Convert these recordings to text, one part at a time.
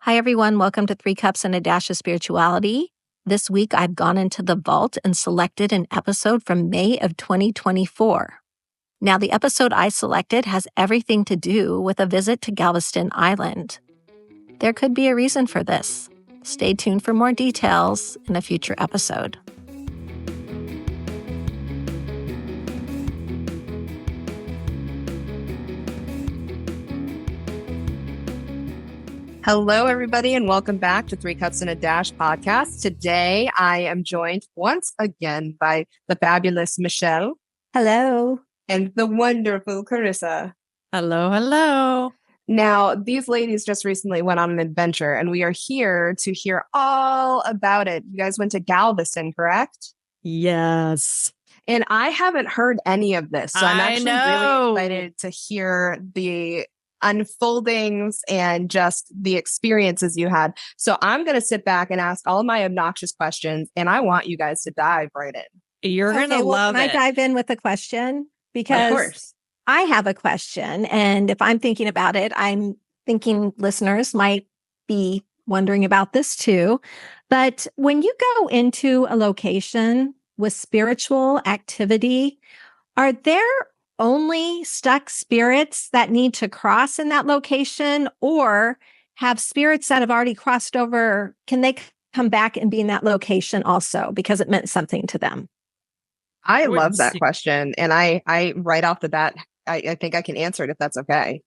Hi, everyone. Welcome to Three Cups and a Dash of Spirituality. This week, I've gone into the vault and selected an episode from May of 2024. Now, the episode I selected has everything to do with a visit to Galveston Island. There could be a reason for this. Stay tuned for more details in a future episode. Hello, everybody, and welcome back to Three Cups and a Dash podcast. Today, I am joined once again by the fabulous Michelle. Hello. And the wonderful Carissa. Hello, hello. Now, these ladies just recently went on an adventure, and we are here to hear all about it. You guys went to Galveston, correct? Yes. And I haven't heard any of this, so I'm actually really excited to hear the unfoldings and just the experiences you had. So I'm going to sit back and ask all of my obnoxious questions, and I want you guys to dive right in. You're going to love it. Can I dive in with a question? Because of course. I have a question, and if I'm thinking about it, I'm thinking listeners might be wondering about this too. But when you go into a location with spiritual activity, are there only stuck spirits that need to cross in that location, or have spirits that have already crossed over, can they come back and be in that location also because it meant something to them? I love that question. And I right off the bat, I think I can answer it if that's okay.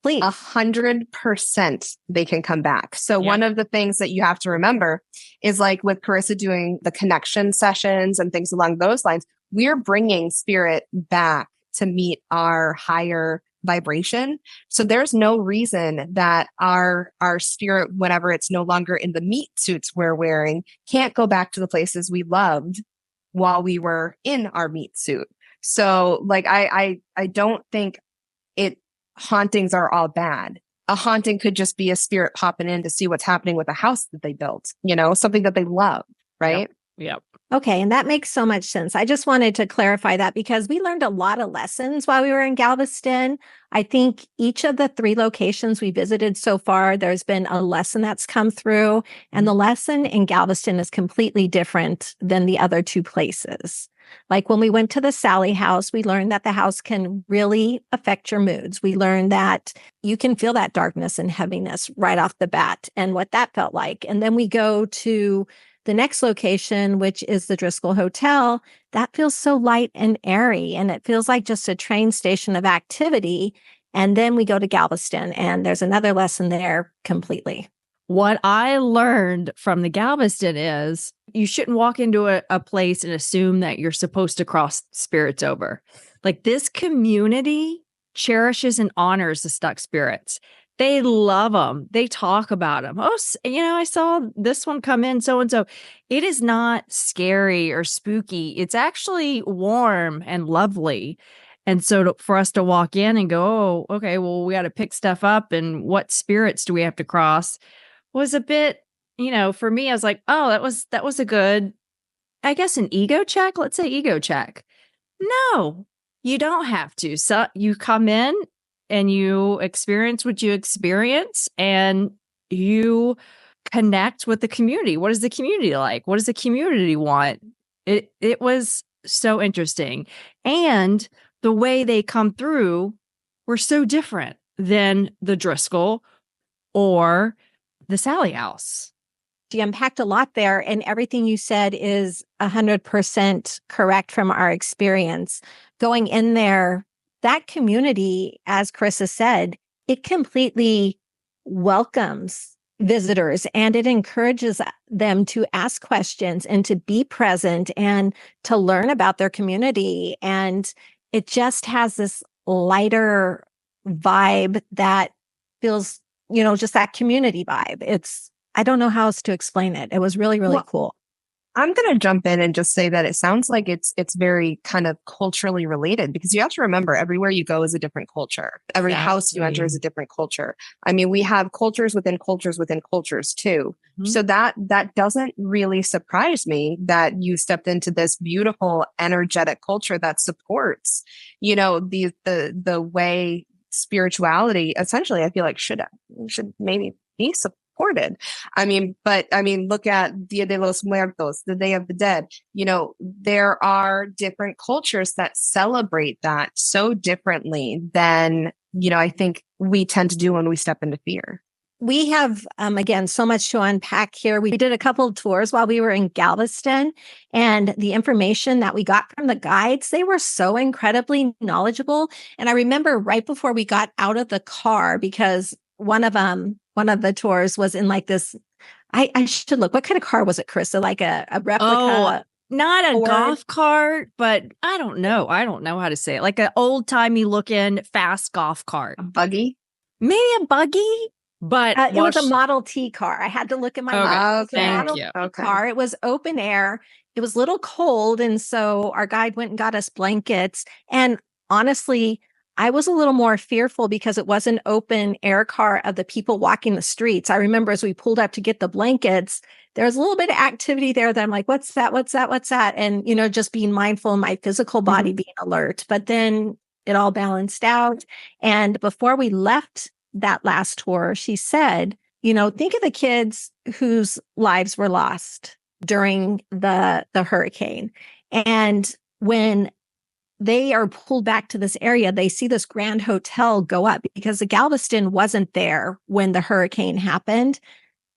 Please. 100% they can come back. So one of the things that you have to remember is, like with Carissa doing the connection sessions and things along those lines, we're bringing spirit back to meet our higher vibration. So there's no reason that our spirit, whenever it's no longer in the meat suits we're wearing, can't go back to the places we loved while we were in our meat suit. So like, I don't think hauntings are all bad. A haunting could just be a spirit popping in to see what's happening with a house that they built, something that they love, right? Yep. Okay. And that makes so much sense. I just wanted to clarify that because we learned a lot of lessons while we were in Galveston. I think each of the 3 locations we visited so far, there's been a lesson that's come through. And the lesson in Galveston is completely different than the other 2 places. Like when we went to the Sally house, we learned that the house can really affect your moods. We learned that you can feel that darkness and heaviness right off the bat and what that felt like. And then we go to the next location, which is the Driscoll Hotel. That feels so light and airy, and it feels like just a train station of activity. And then we go to Galveston, and there's another lesson there completely. What I learned from the Galveston is you shouldn't walk into a place and assume that you're supposed to cross spirits over. Like, this community cherishes and honors the stuck spirits. They love them. They talk about them. Oh, I saw this one come in, so-and-so. It is not scary or spooky. It's actually warm and lovely. And so for us to walk in and go, oh, okay, well, we got to pick stuff up. And what spirits do we have to cross was a bit, for me, I was like, oh, that was a good, I guess, an ego check. Let's say ego check. No, you don't have to. So you come in and you experience what you experience, and you connect with the community. What is the community like? What does the community want? It was so interesting. And the way they come through were so different than the Driscoll or the Sally house. You unpacked a lot there, and everything you said is 100% correct from our experience. Going in there, that community, as Carissa said, it completely welcomes visitors, and it encourages them to ask questions and to be present and to learn about their community. And it just has this lighter vibe that feels, just that community vibe. I don't know how else to explain it. It was really, really cool. I'm going to jump in and just say that it sounds like it's very kind of culturally related, because you have to remember, everywhere you go is a different culture. Every house you enter is a different culture. I mean, we have cultures within cultures within cultures too. Mm-hmm. So that doesn't really surprise me that you stepped into this beautiful, energetic culture that supports, the way spirituality essentially, I feel like should maybe be reported. Look at Dia de los Muertos, the Day of the Dead. There are different cultures that celebrate that so differently than, I think we tend to do when we step into fear. We have, again, so much to unpack here. We did a couple of tours while we were in Galveston, and the information that we got from the guides, they were so incredibly knowledgeable. And I remember right before we got out of the car, because one of the tours was in like this, I should look, what kind of car was it, Carissa? Like a replica? Oh, not a Ford? golf cart, but I don't know. I don't know how to say it. Like an old timey looking fast golf cart. A buggy? Maybe a buggy, but it was a Model T car. I had to look at my notes. Okay. Thank Model you. T car. It was open air. It was a little cold. And so our guide went and got us blankets. And honestly, I was a little more fearful because it was an open air car of the people walking the streets. I remember as we pulled up to get the blankets, there was a little bit of activity there that I'm like, what's that? What's that? What's that? And, just being mindful of my physical body being alert. But then it all balanced out. And before we left that last tour, she said, think of the kids whose lives were lost during the hurricane. And when they are pulled back to this area, they see this grand hotel go up because the Galveston wasn't there when the hurricane happened.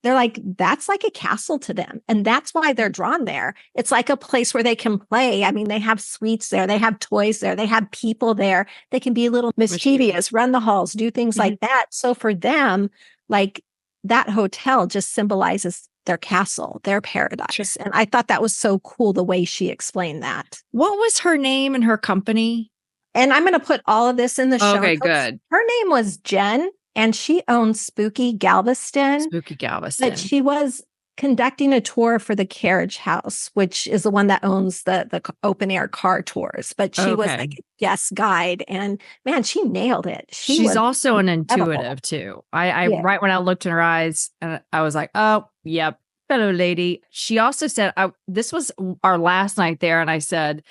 They're like, that's like a castle to them. And that's why they're drawn there. It's like a place where they can play. I mean, they have suites there. They have toys there. They have people there. They can be a little mischievous, run the halls, do things like that. So for them, like that hotel just symbolizes their castle, their paradise. Sure. And I thought that was so cool the way she explained that. What was her name and her company? And I'm going to put all of this in the show notes. Okay, good. Her name was Jen. And she owns Spooky Galveston. Spooky Galveston. But she was conducting a tour for the Carriage House, which is the one that owns the open air car tours. But she was like a guest guide. And man, she nailed it. She's also an intuitive too. I right when I looked in her eyes, and I was like, oh, yep, fellow lady. She also said, this was our last night there. And I said,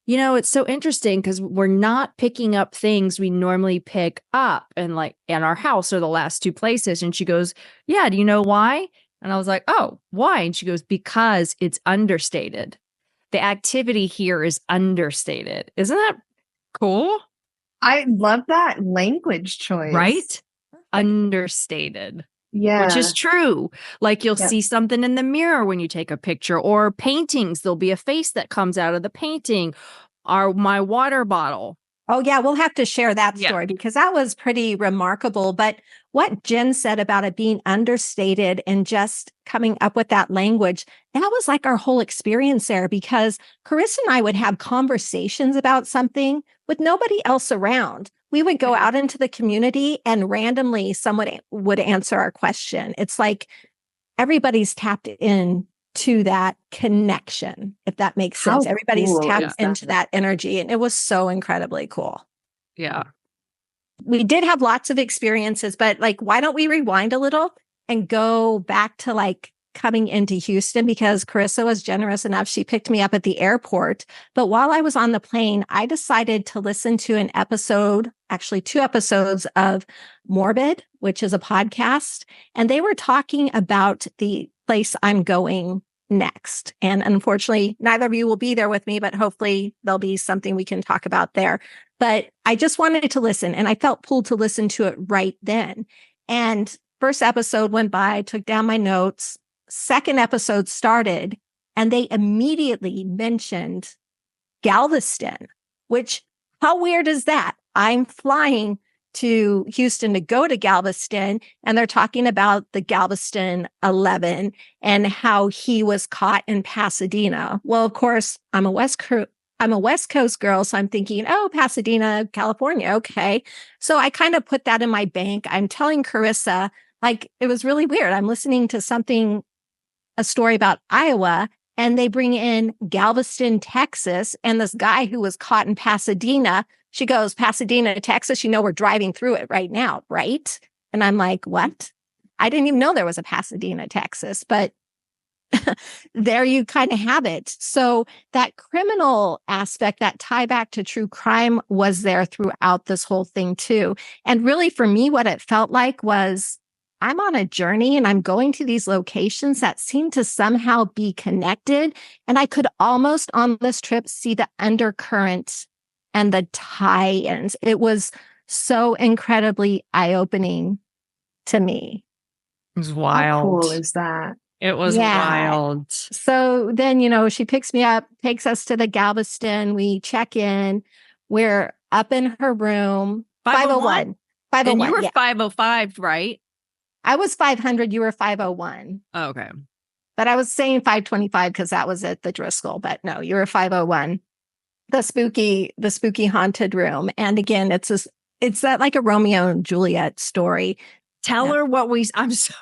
it's so interesting because we're not picking up things we normally pick up and like in our house or the last two places. And she goes, yeah, do you know why? And I was like, oh, why? And she goes, because it's understated. The activity here is understated. Isn't that cool? I love that language choice. Right? Understated. Yeah. Which is true. Like you'll see something in the mirror when you take a picture, or paintings, there'll be a face that comes out of the painting, or my water bottle. Oh, yeah. We'll have to share that story because that was pretty remarkable. But what Jen said about it being understated and just coming up with that language, that was like our whole experience there, because Carissa and I would have conversations about something with nobody else around. We would go out into the community and randomly someone would answer our question. It's like everybody's tapped in to that connection, if that makes sense. Everybody's tapped into that energy. And it was so incredibly cool. Yeah. We did have lots of experiences, but like, why don't we rewind a little and go back to like coming into Houston, because Carissa was generous enough. She picked me up at the airport. But while I was on the plane, I decided to listen to an episode, actually 2 episodes of Morbid, which is a podcast. And they were talking about the place I'm going next. And unfortunately, neither of you will be there with me, but hopefully there'll be something we can talk about there. But I just wanted to listen, and I felt pulled to listen to it right then. And first episode went by, I took down my notes. Second episode started, and they immediately mentioned Galveston, which, how weird is that? I'm flying to Houston to go to Galveston, and they're talking about the Galveston 11 and how he was caught in Pasadena. Well, of course, I'm a West Coast girl, so I'm thinking, oh, Pasadena, California, okay. So I kind of put that in my bank. I'm telling Carissa, like, it was really weird. I'm listening to a story about Iowa, and they bring in Galveston, Texas, and this guy who was caught in Pasadena. She goes, Pasadena, Texas, we're driving through it right now, right? And I'm like, what? I didn't even know there was a Pasadena, Texas, but there you kind of have it. So that criminal aspect, that tie back to true crime was there throughout this whole thing too. And really for me, what it felt like was I'm on a journey and I'm going to these locations that seem to somehow be connected. And I could almost on this trip see the undercurrent and the tie-ins. It was so incredibly eye-opening to me. It was How wild. cool is that? It was wild. So then, she picks me up, takes us to the Galveston. We check in. We're up in her room. 501. 501. And you were yeah. 505, right? I was 500. You were 501. Oh, okay. But I was saying 525 because that was at the Driscoll. But no, you were 501. The spooky haunted room. And again, it's that like a Romeo and Juliet story. Tell her what I'm so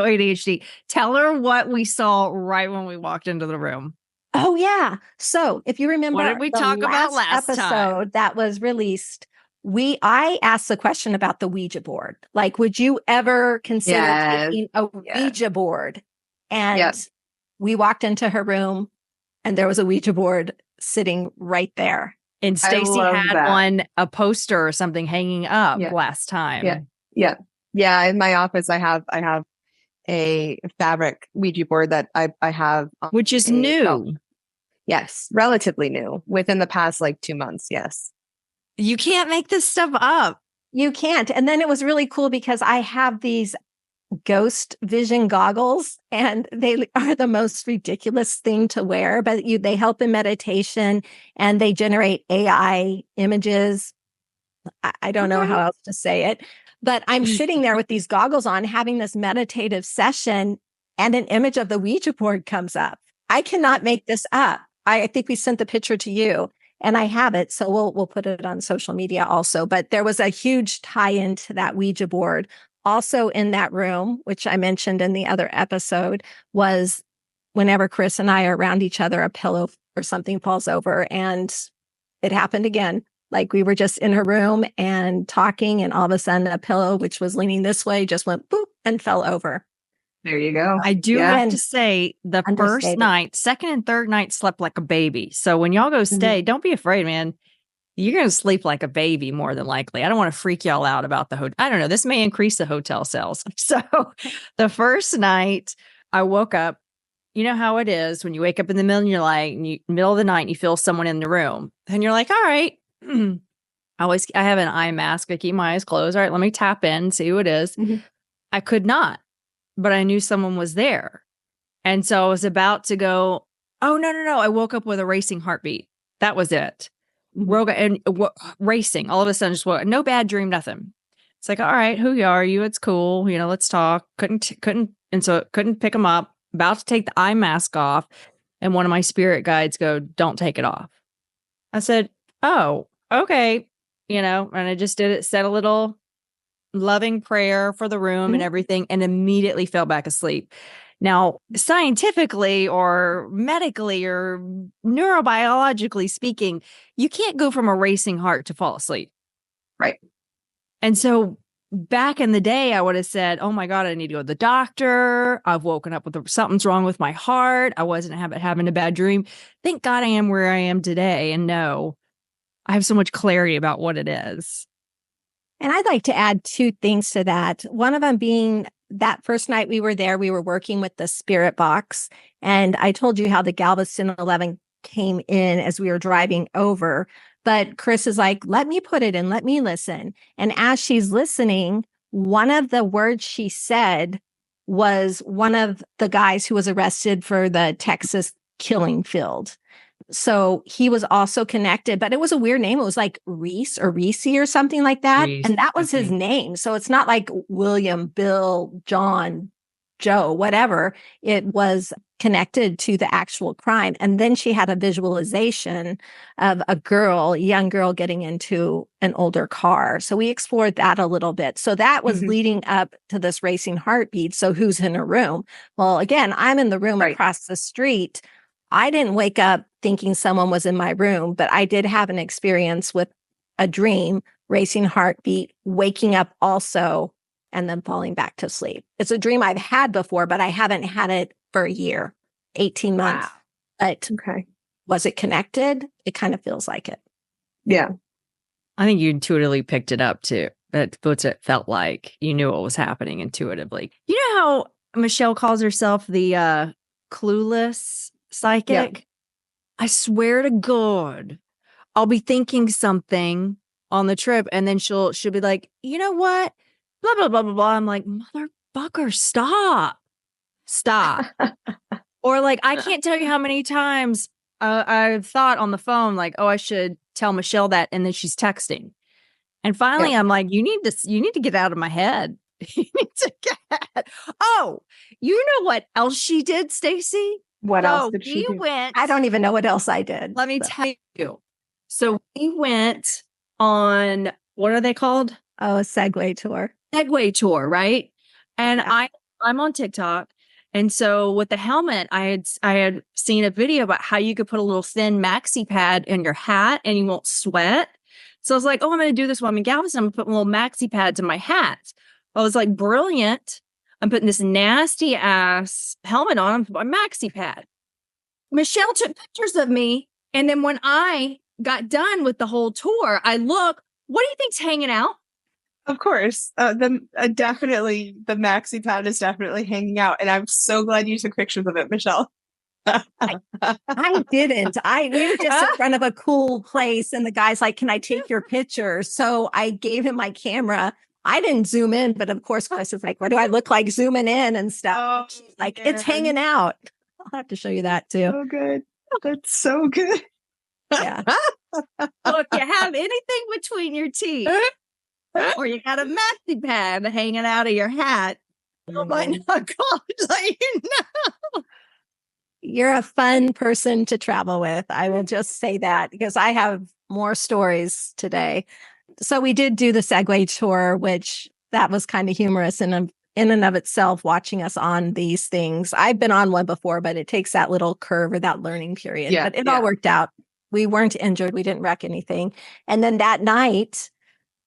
ADHD. Tell her what we saw right when we walked into the room. Oh, yeah. So if you remember, what did we talk about last episode time? That was released, I asked the question about the Ouija board. Like, would you ever consider taking a Ouija board? And we walked into her room and there was a Ouija board sitting right there. And Stacy had a poster or something hanging up last time. Yeah. In my office, I have a fabric Ouija board that I have. Which is new. Yes. Relatively new within the past 2 months. Yes. You can't make this stuff up. You can't. And then it was really cool because I have these ghost vision goggles and they are the most ridiculous thing to wear, but they help in meditation and they generate AI images. I don't know how else to say it, but I'm sitting there with these goggles on having this meditative session and an image of the Ouija board comes up. I cannot make this up. I think we sent the picture to you. And I have it, so we'll put it on social media also. But there was a huge tie-in to that Ouija board. Also in that room, which I mentioned in the other episode, was whenever Chris and I are around each other, a pillow or something falls over. And it happened again. Like we were just in her room and talking, and all of a sudden a pillow, which was leaning this way, just went boop and fell over. There you go. I do have to say the first night, second and third night slept like a baby. So when y'all go stay, don't be afraid, man. You're going to sleep like a baby more than likely. I don't want to freak y'all out about the hotel. I don't know. This may increase the hotel sales. So the first night I woke up, you know how it is when you wake up in the middle of the night and you feel someone in the room and you're like, all right, I have an eye mask. I keep my eyes closed. All right, let me tap in, see who it is. I could not. But I knew someone was there. And so I was about to go, oh, no. I woke up with a racing heartbeat. That was it. Racing. All of a sudden, just woke, no bad dream, nothing. It's like, all right, who are you? It's cool. Let's talk. Couldn't pick them up. About to take the eye mask off. And one of my spirit guides go, don't take it off. I said, oh, okay. And I just did it, said a little loving prayer for the room and everything, and immediately fell back asleep. Now, scientifically or medically or neurobiologically speaking, you can't go from a racing heart to fall asleep. Right. And so back in the day, I would have said, oh my God, I need to go to the doctor. I've woken up with something's wrong with my heart. I wasn't having a bad dream. Thank God I am where I am today. And no, I have so much clarity about what it is. And I'd like to add two things to that. One of them being that first night we were there, we were working with the spirit box. And I told you how the Galveston 11 came in as we were driving over. But Chris is like, let me put it in, let me listen. And as she's listening, one of the words she said was one of the guys who was arrested for the Texas killing field. So he was also connected, but it was a weird name. It was like Reese or something like that. Reese, and that was his name. So it's not like William, Bill, John, Joe, whatever. It was connected to the actual crime. And then she had a visualization of a young girl getting into an older car. So we explored that a little bit. So that was leading up to this racing heartbeat. So who's in a room? Well, again, I'm in the room across the street. I didn't wake up thinking someone was in my room, but I did have an experience with a dream, racing heartbeat, waking up also, and then falling back to sleep. It's a dream I've had before, but I haven't had it for a year, 18 months. Wow. But was it connected? It kind of feels like it. Yeah. I think you intuitively picked it up too. That's what it felt like. You knew what was happening intuitively. You know how Michelle calls herself the clueless psychic? Yep. I swear to God, I'll be thinking something on the trip, and then she'll be like, you know what? Blah, blah, blah, blah, blah. I'm like, motherfucker, stop. Or like, I can't tell you how many times I've thought on the phone, like, oh, I should tell Michelle that. And then she's texting. And finally, I'm like, you need to get out of my head. You need to get. Oh, you know what else she did, Stacey? What else did she do? I don't even know what else I did. Let me tell you. So we went on, what are they called? Oh, a Segway tour. Segway tour, right? And I'm on TikTok. And so with the helmet, I had seen a video about how you could put a little thin maxi pad in your hat and you won't sweat. So I was like, oh, I'm going to do this while I'm in Galveston. I'm going to put a little maxi pads in my hat. I was like, brilliant. I'm putting this nasty ass helmet on my maxi pad. Michelle took pictures of me. And then when I got done with the whole tour, I look, what do you think's hanging out? Of course. Definitely, the maxi pad is definitely hanging out. And I'm so glad you took pictures of it, Michelle. I didn't. We were just in front of a cool place and the guy's like, can I take your picture? So I gave him my camera. I didn't zoom in, but of course, Chris was like, what do I look like zooming in and stuff? Oh, like, it's hanging out. I'll have to show you that too. So good. That's so good. Yeah. Look, you have anything between your teeth or you got a maxi pad hanging out of your hat. Oh my God, you know. You're a fun person to travel with. I will just say that because I have more stories today. So we did do the Segway tour, which that was kind of humorous in and of itself, watching us on these things. I've been on one before, but it takes that little curve or that learning period. Yeah, but it all worked out. We weren't injured. We didn't wreck anything. And then that night,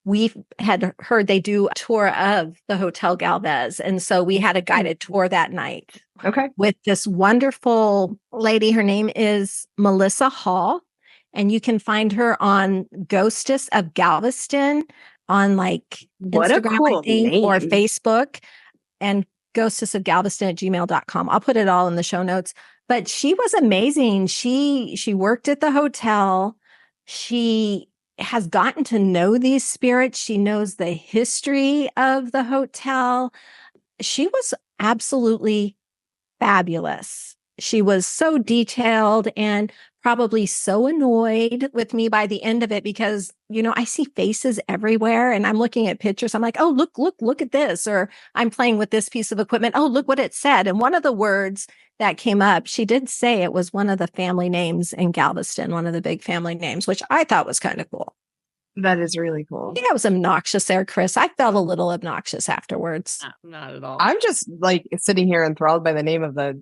we had heard they do a tour of the Hotel Galvez. And so we had a guided tour that night. Okay. With this wonderful lady. Her name is Melissa Hall. And you can find her on Ghostess of Galveston on like What Instagram, a cool I think, name. or Facebook, and ghostessofgalveston@gmail.com. I'll put it all in the show notes. But she was amazing. She worked at the hotel. She has gotten to know these spirits. She knows the history of the hotel. She was absolutely fabulous. She was so detailed and probably so annoyed with me by the end of it because, you know, I see faces everywhere and I'm looking at pictures. I'm like, oh, look at this. Or I'm playing with this piece of equipment. Oh, look what it said. And one of the words that came up, she did say it was one of the family names in Galveston, one of the big family names, which I thought was kind of cool. That is really cool. I think I was obnoxious there, Chris. I felt a little obnoxious afterwards. No, not at all. I'm just like sitting here enthralled by the name of the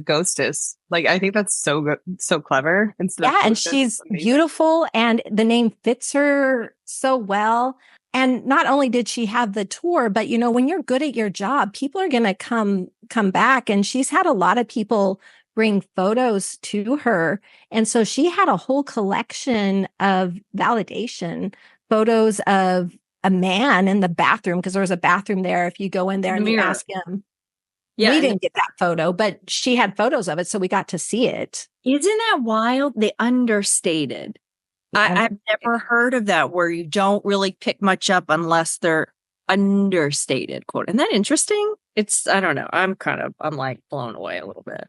ghostess. Like, I think that's so good, so clever. Yeah, and she's beautiful, and the name fits her so well. And not only did she have the tour, but you know, when you're good at your job, people are going to come back. And she's had a lot of people bring photos to her. And so she had a whole collection of validation photos of a man in the bathroom, because there was a bathroom there. If you go in there and you ask him, we didn't get that photo, but she had photos of it. So we got to see it. Isn't that wild? The understated. I've never heard of that, where you don't really pick much up unless they're understated, quote. Isn't that interesting? I don't know. I'm like blown away a little bit.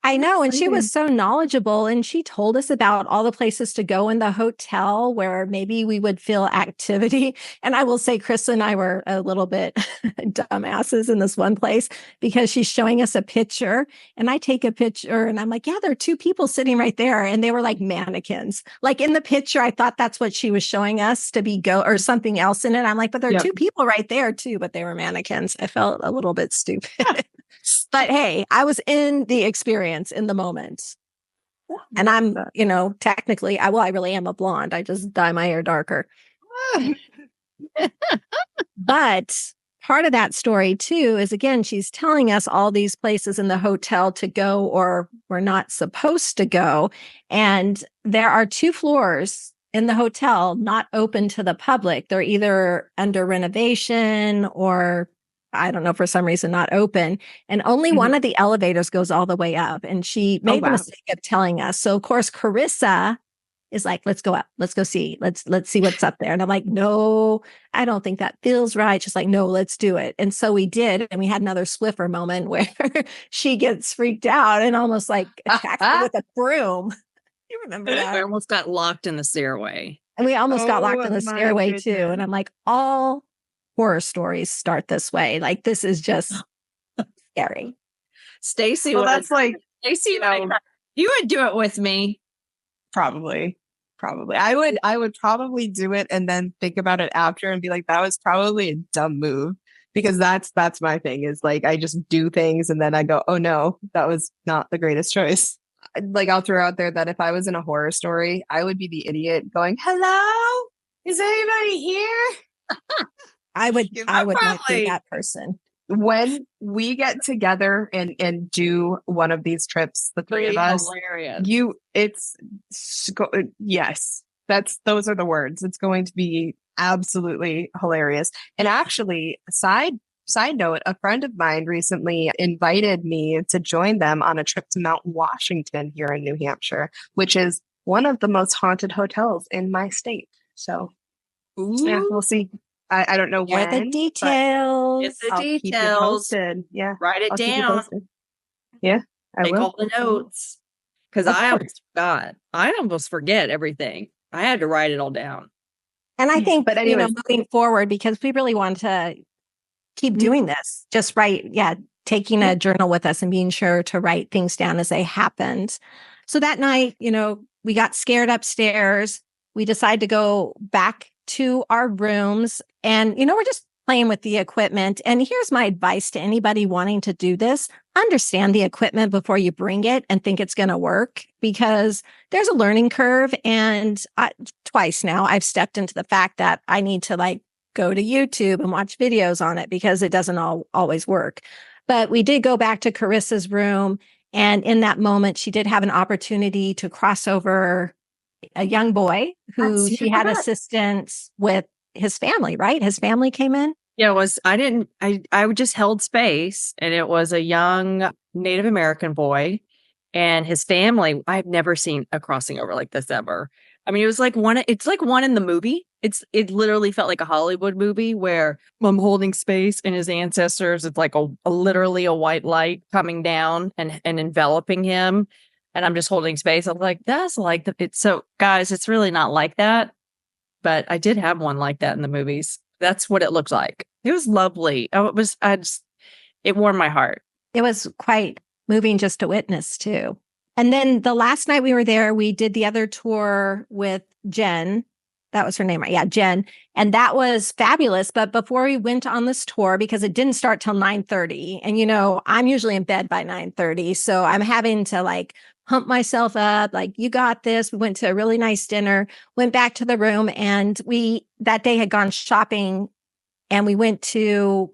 I know. And she was so knowledgeable, and she told us about all the places to go in the hotel where maybe we would feel activity. And I will say, Chris and I were a little bit dumbasses in this one place, because she's showing us a picture and I take a picture and I'm like, yeah, there are two people sitting right there. And they were like mannequins. Like in the picture, I thought that's what she was showing us to be or something else in it. I'm like, but there are two people right there too, but they were mannequins. I felt a little bit stupid. But hey, I was in the experience in the moment. And I'm, technically, I really am a blonde. I just dye my hair darker. But part of that story too is, again, she's telling us all these places in the hotel to go or we're not supposed to go. And there are 2 floors in the hotel, not open to the public. They're either under renovation or I don't know, for some reason, not open. And only one of the elevators goes all the way up. And she made the mistake of telling us. So of course, Carissa is like, let's go up. Let's go see. Let's see what's up there. And I'm like, no, I don't think that feels right. She's like, no, let's do it. And so we did. And we had another Swiffer moment where she gets freaked out and almost like attacks me with a broom. You remember that? I almost got locked in the stairway. And we almost got locked in the stairway too. And I'm like, all horror stories start this way. Like, this is just scary. Stacy, well, that's like, Stacy, you would do it with me. Probably. I would probably do it and then think about it after and be like, that was probably a dumb move, because that's my thing, is like, I just do things and then I go, oh no, that was not the greatest choice. Like, I'll throw out there that if I was in a horror story, I would be the idiot going, hello, is anybody here? I would not be that person. When we get together and do one of these trips, the three of us, yes, those are the words. It's going to be absolutely hilarious. And actually, side note, a friend of mine recently invited me to join them on a trip to Mount Washington here in New Hampshire, which is one of the most haunted hotels in my state. So yeah, we'll see. I don't know when. The details. Get the I'll keep you details. posted. Yeah. Write it down. Yeah, I Take will. all the notes. Because I almost forgot. I almost forget everything. I had to write it all down. And I think, but anyway, moving forward, because we really want to keep doing this, just taking a journal with us and being sure to write things down as they happened. So that night, we got scared upstairs. We decided to go back to our rooms and, we're just playing with the equipment. And here's my advice to anybody wanting to do this. Understand the equipment before you bring it and think it's going to work, because there's a learning curve. And twice now I've stepped into the fact that I need to go to YouTube and watch videos on it, because it doesn't always work. But we did go back to Carissa's room. And in that moment, she did have an opportunity to cross over a young boy who she had assistance with his family, right? His family came in. Yeah, I just held space, and it was a young Native American boy and his family. I've never seen a crossing over like this ever. I mean, it's like one in the movie. It literally felt like a Hollywood movie where I'm holding space and his ancestors, it's like literally a white light coming down and enveloping him. And I'm just holding space. I'm like, that's like so guys, it's really not like that. But I did have one like that in the movies. That's what it looked like. It was lovely. Oh, it warmed my heart. It was quite moving just to witness too. And then the last night we were there, we did the other tour with Jen. That was her name, right? Yeah, Jen. And that was fabulous. But before we went on this tour, because it didn't start till 9:30, and I'm usually in bed by 9:30. So I'm having to pump myself up, you got this. We went to a really nice dinner, went back to the room, and we that day had gone shopping, and we went to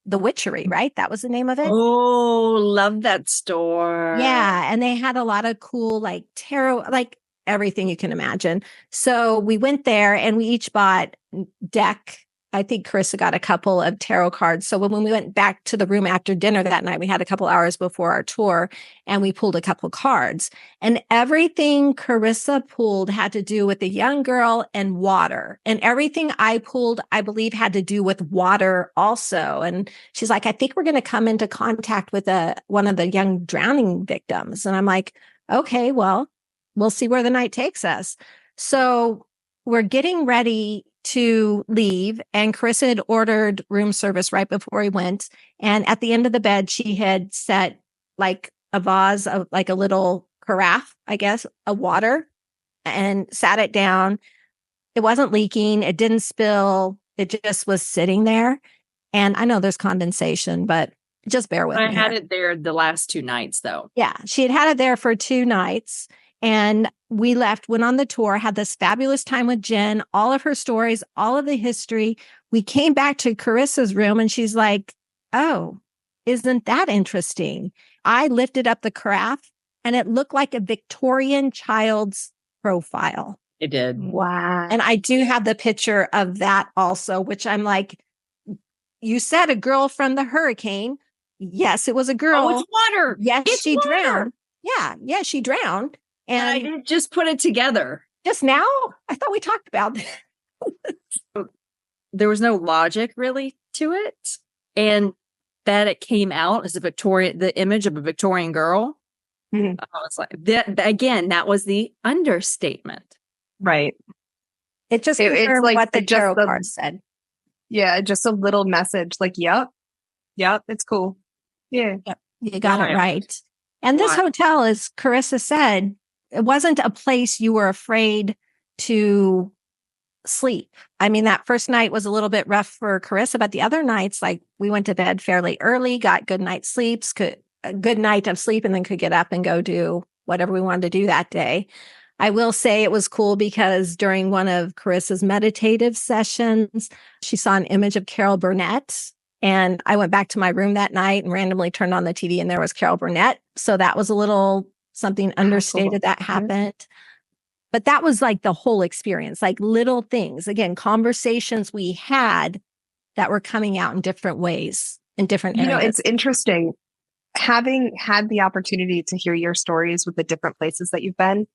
the Witchery, right? That was the name of it. Oh, love that store. Yeah. And they had a lot of cool, tarot, everything you can imagine. So we went there and we each bought deck. I think Carissa got a couple of tarot cards. So when we went back to the room after dinner that night, we had a couple hours before our tour, and we pulled a couple cards. And everything Carissa pulled had to do with a young girl and water. And everything I pulled, I believe, had to do with water also. And she's like, I think we're going to come into contact with one of the young drowning victims. And I'm like, okay, well, we'll see where the night takes us. So we're getting ready to leave, and Carissa had ordered room service right before we went. And at the end of the bed, she had set a vase of a little carafe, I guess, of water, and sat it down. It wasn't leaking. It didn't spill. It just was sitting there. And I know there's condensation, but just bear with me. I had it there the last 2 nights, though. Yeah, she had it there for 2 nights. And we left, went on the tour, had this fabulous time with Jen, all of her stories, all of the history. We came back to Carissa's room and she's like, oh, isn't that interesting? I lifted up the carafe and it looked like a Victorian child's profile. It did. Wow. And I do have the picture of that also, which I'm like, you said a girl from the hurricane. Yes, it was a girl. Oh, it's water. Yes, it's she water. drowned. Yeah, she drowned. And I didn't just put it together. Just now? I thought we talked about that. There was no logic really to it. And that it came out as the image of a Victorian girl. Mhm. It's like that again, that was the understatement. Right. It just It's confirmed like what the just tarot the- card said. Yeah, just a little message like, yep, it's cool. Yeah. Yep, you got it Wild. right. And this Wild. hotel, as Carissa said, it wasn't a place you were afraid to sleep. I mean, that first night was a little bit rough for Carissa, but the other nights, like we went to bed fairly early, got good night's sleeps, a good night of sleep, and then could get up and go do whatever we wanted to do that day. I will say it was cool because during one of Carissa's meditative sessions, she saw an image of Carol Burnett. And I went back to my room that night and randomly turned on the TV and there was Carol Burnett. So that was a little something understated that happened. But that was like the whole experience, like little things, again, conversations we had that were coming out in different ways, in different areas. It's interesting. Having had the opportunity to hear your stories with the different places that you've been,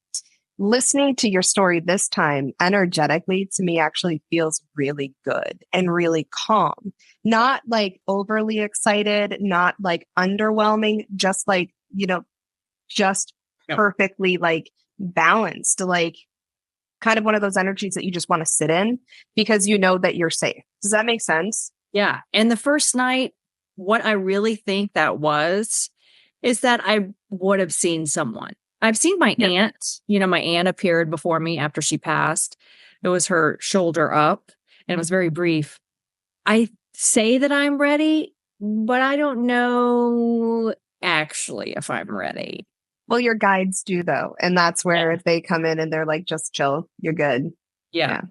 listening to your story this time energetically to me actually feels really good and really calm. Not like overly excited, not like underwhelming, just like, just perfectly like balanced, like kind of one of those energies that you just want to sit in because you know that you're safe. Does that make sense? Yeah. And the first night, what I really think that was is that I would have seen someone. I've seen my aunt, my aunt appeared before me after she passed. It was her shoulder up and it was very brief. I say that I'm ready, but I don't know actually if I'm ready. Well, your guides do though. And that's where they come in and they're like, just chill. You're good. Yeah.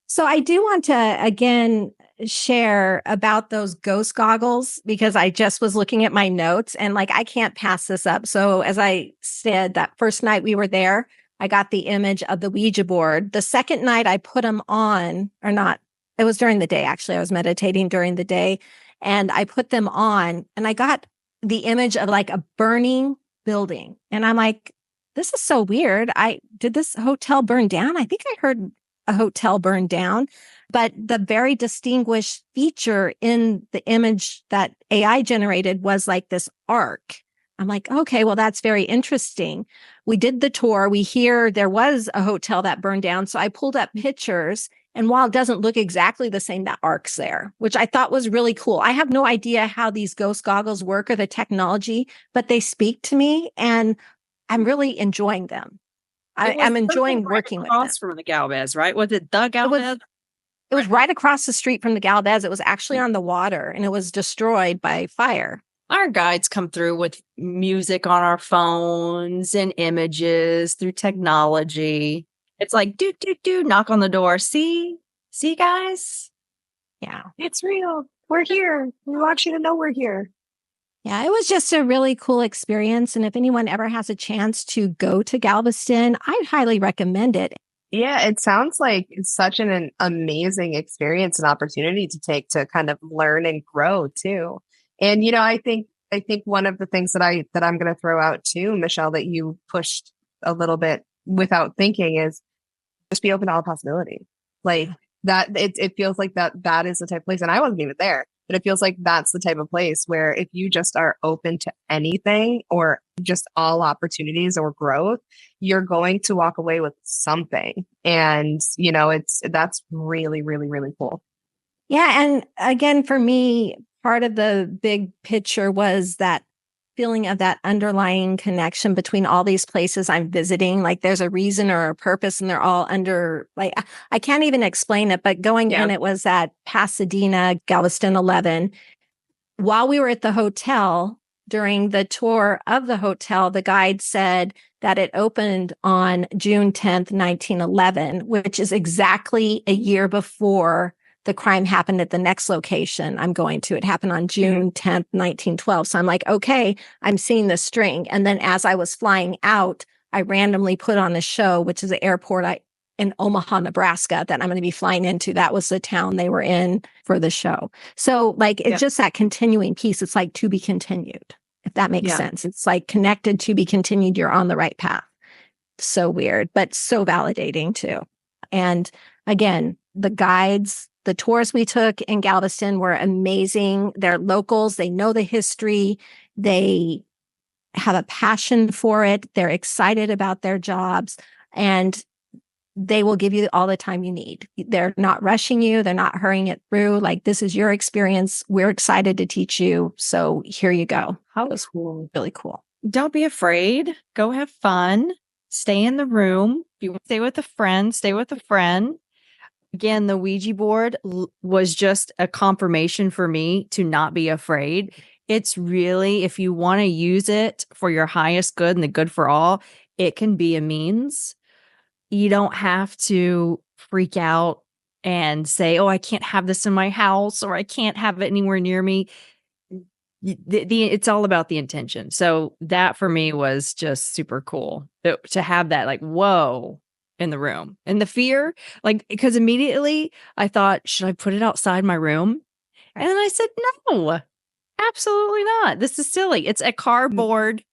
So I do want to, again, share about those ghost goggles because I just was looking at my notes and like, I can't pass this up. So as I said, that first night we were there, I got the image of the Ouija board. The second night I put them on or not, it was during the day. Actually, I was meditating during the day and I put them on and I got the image of like a burning building. And I'm like, this is so weird. Did this hotel burn down? I think I heard a hotel burned down, but the very distinguished feature in the image that AI generated was like this arc. I'm like, okay, well, that's very interesting. We did the tour. We hear there was a hotel that burned down. So I pulled up pictures. And while it doesn't look exactly the same, that arc's there, which I thought was really cool. I have no idea how these ghost goggles work or the technology, but they speak to me and I'm really enjoying them. I'm enjoying working with them. Across from the Galvez, right? Was it the Galvez? It was right across the street from the Galvez. It was actually on the water and it was destroyed by fire. Our guides come through with music on our phones and images through technology. It's like, do, knock on the door. See, guys? Yeah. It's real. We're here. We want you to know we're here. Yeah, it was just a really cool experience. And if anyone ever has a chance to go to Galveston, I'd highly recommend it. Yeah, it sounds like it's such an amazing experience and opportunity to take to kind of learn and grow too. And I think one of the things that I'm going to throw out too, Michelle, that you pushed a little bit without thinking is just be open to all possibility. Like that, it feels like that is the type of place, and I wasn't even there. But it feels like that's the type of place where if you just are open to anything or just all opportunities or growth, you're going to walk away with something. And, that's really, really, really cool. Yeah. And again, for me, part of the big picture was that feeling of that underlying connection between all these places I'm visiting. Like there's a reason or a purpose and they're all under, like, I can't even explain it, but going in, it was at Pasadena, Galveston 11. While we were at the hotel, during the tour of the hotel, the guide said that it opened on June 10th, 1911, which is exactly a year before the crime happened at the next location I'm going to. It happened on June 10th, 1912. So I'm like, okay, I'm seeing the string. And then as I was flying out, I randomly put on a show, which is an airport in Omaha, Nebraska that I'm going to be flying into. That was the town they were in for the show. So like, it's just that continuing piece. It's like to be continued, if that makes sense. It's like connected to be continued. You're on the right path. So weird, but so validating too. And again, the guides, the tours we took in Galveston were amazing. They're locals. They know the history. They have a passion for it. They're excited about their jobs, and they will give you all the time you need. They're not rushing you. They're not hurrying it through. Like, this is your experience. We're excited to teach you. So here you go. That was cool. Really cool. Don't be afraid. Go have fun. Stay in the room. If you want to stay with a friend, stay with a friend. Again, the Ouija board was just a confirmation for me to not be afraid. It's really, if you want to use it for your highest good and the good for all, it can be a means. You don't have to freak out and say, oh, I can't have this in my house, or I can't have it anywhere near me. It's all about the intention. So that for me was just super cool to have that, like, whoa, in the room. And the fear, like, because immediately I thought, should I put it outside my room? And then I said, no, absolutely not. This is silly. It's a cardboard.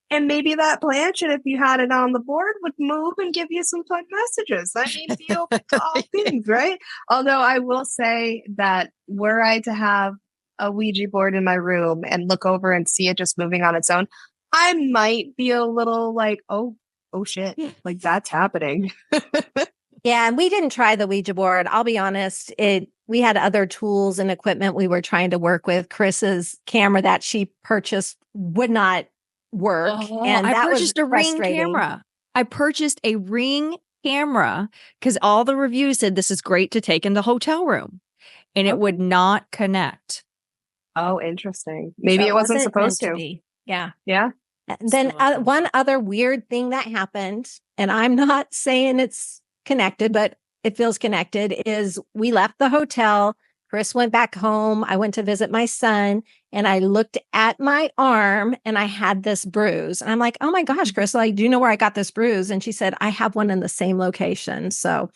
And maybe that planchette, if you had it on the board, would move and give you some fun messages. I mean, be open to all things, right? Although I will say that were I to have a Ouija board in my room and look over and see it just moving on its own, I might be a little like, oh shit, like that's happening. Yeah, and we didn't try the Ouija board. I'll be honest. We had other tools and equipment we were trying to work with. Carissa's camera that she purchased would not work. And I that purchased was a Ring camera. I purchased a Ring camera because all the reviews said this is great to take in the hotel room, and it would not connect. Oh, interesting. Maybe it wasn't supposed to. Be. Yeah. Yeah. And then one other weird thing that happened, and I'm not saying it's connected, but it feels connected, is we left the hotel. Chris went back home. I went to visit my son, and I looked at my arm and I had this bruise. And I'm like, oh my gosh, Chris, like, do you know where I got this bruise? And she said, I have one in the same location. So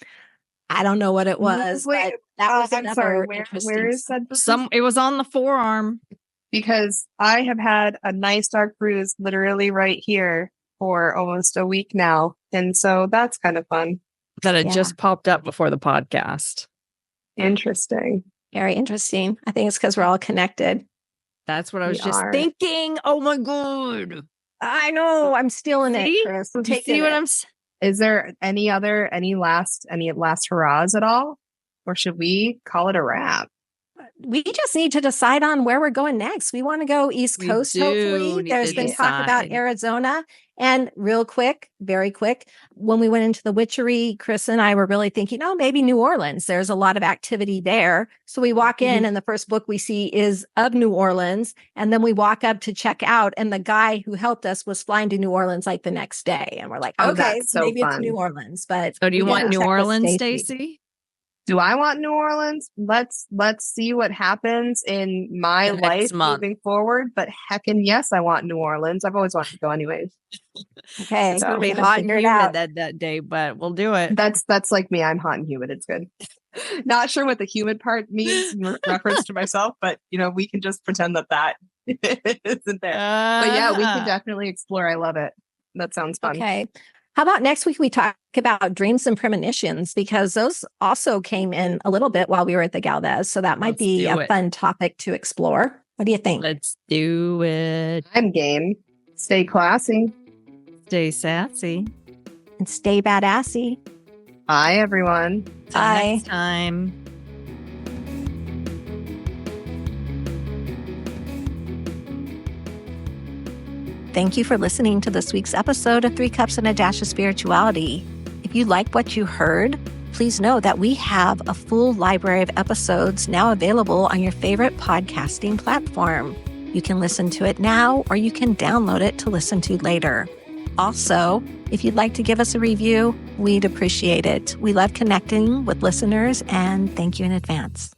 I don't know what it was. Wait, but that was I'm sorry. Where is that? It was on the forearm. Because I have had a nice dark bruise literally right here for almost a week now. And so that's kind of fun. That it just popped up before the podcast. Interesting. Very interesting. I think it's because we're all connected. That's what I was just thinking. Oh my God. I know. I'm stealing it, Chris. I'm taking it. Is there any last hurrahs at all? Or should we call it a wrap? We just need to decide on where we're going next. We want to go East Coast, hopefully. There's been talk about Arizona. And very quick, when we went into the witchery, Chris and I were really thinking, oh, maybe New Orleans. There's a lot of activity there. So we walk in and the first book we see is of New Orleans. And then we walk up to check out. And the guy who helped us was flying to New Orleans like the next day. And we're like, okay, so maybe it's New Orleans. But so do you want New Orleans, Stacey? Do I want New Orleans? Let's see what happens in my life moving forward. But heckin' yes, I want New Orleans. I've always wanted to go anyways. Okay. It's going to be hot and humid that day, but we'll do it. That's like me. I'm hot and humid. It's good. Not sure what the humid part means in reference to myself, but we can just pretend that isn't there. But yeah, we can definitely explore. I love it. That sounds fun. Okay. How about next week we talk about dreams and premonitions, because those also came in a little bit while we were at the Galvez. So that might be a fun topic to explore. What do you think? Let's do it. I'm game. Stay classy. Stay sassy. And stay badassy. Bye, everyone. Bye. Next time. Thank you for listening to this week's episode of 3 Cups and a Dash of Spirituality. If you like what you heard, please know that we have a full library of episodes now available on your favorite podcasting platform. You can listen to it now, or you can download it to listen to later. Also, if you'd like to give us a review, we'd appreciate it. We love connecting with listeners, and thank you in advance.